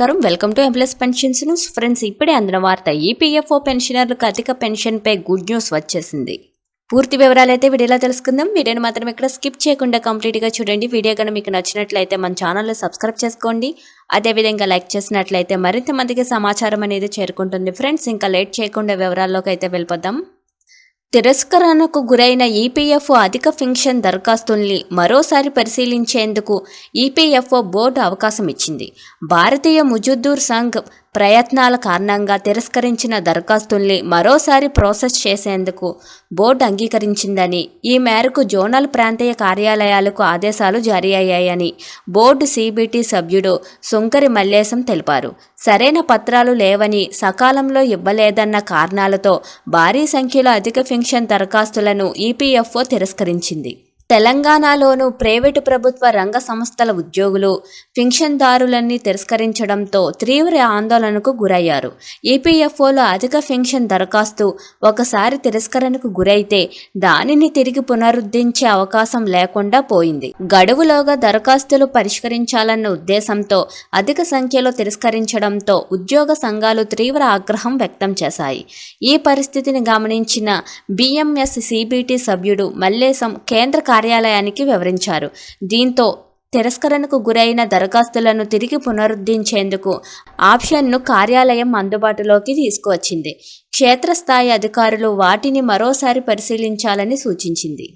Welcome to employees pensions news. Friends, ఇప్పుడే అందిన వార్త. ఈపీఎఫ్ఓ పెన్షనర్లకు అధిక పెన్షన్పై గుడ్ న్యూస్ వచ్చేసింది. పూర్తి వివరాలైతే వీడియోలో తెలుసుకుందాం. వీడియోని మాత్రం ఇక్కడ స్కిప్ చేయకుండా కంప్లీట్గా చూడండి. వీడియో కనుక మీకు నచ్చినట్లయితే మన ఛానల్ని సబ్స్క్రైబ్ చేసుకోండి. అదేవిధంగా లైక్ చేసినట్లయితే మరింత మందికి సమాచారం అనేది చేరుకుంటుంది. ఫ్రెండ్స్, ఇంకా లేట్ చేయకుండా వివరాల్లోకి అయితే వెళ్ళిపోదాం. తిరస్కరణకు గురైన ఈపీఎఫ్ఓ అధిక పెన్షన్ దరఖాస్తుల్ని మరోసారి పరిశీలించేందుకు ఈపీఎఫ్ఓ బోర్డు అవకాశం ఇచ్చింది. భారతీయ ముజుద్దూర్ సంఘ్ ప్రయత్నాల కారణంగా తిరస్కరించిన దరఖాస్తుల్ని మరోసారి ప్రాసెస్ చేసేందుకు బోర్డు అంగీకరించిందని, ఈ మేరకు జోనల్ ప్రాంతీయ కార్యాలయాలకు ఆదేశాలు జారీ అయ్యాయని బోర్డు సీబీటీ సభ్యుడు సుంకరి మల్లేశం తెలిపారు. సరైన పత్రాలు లేవని, సకాలంలో ఇవ్వలేదన్న కారణాలతో భారీ సంఖ్యలో అధిక పెన్షన్ దరఖాస్తులను ఈపీఎఫ్ఓ తిరస్కరించింది. తెలంగాణలోనూ ప్రైవేటు ప్రభుత్వ రంగ సంస్థల ఉద్యోగులు పెన్షన్దారులన్నీ తిరస్కరించడంతో తీవ్ర ఆందోళనకు గురయ్యారు. ఈపీఎఫ్ఓలో అధిక పెన్షన్ దరఖాస్తు ఒకసారి తిరస్కరణకు గురైతే దానిని తిరిగి పునరుద్ధరించే అవకాశం లేకుండా పోయింది. గడువులోగా దరఖాస్తులు పరిష్కరించాలన్న ఉద్దేశంతో అధిక సంఖ్యలో తిరస్కరించడంతో ఉద్యోగ సంఘాలు తీవ్ర ఆగ్రహం వ్యక్తం చేశాయి. ఈ పరిస్థితిని గమనించిన బీఎంఎస్ సీబీటీ సభ్యుడు మల్లేశం కేంద్ర కార్యాలయానికి వివరించారు. దీంతో తిరస్కరణకు గురైన దరఖాస్తులను తిరిగి పునరుద్ధరించేందుకు ఆప్షన్ను కార్యాలయం అందుబాటులోకి తీసుకువచ్చింది. క్షేత్రస్థాయి అధికారులు వాటిని మరోసారి పరిశీలించాలని సూచించింది.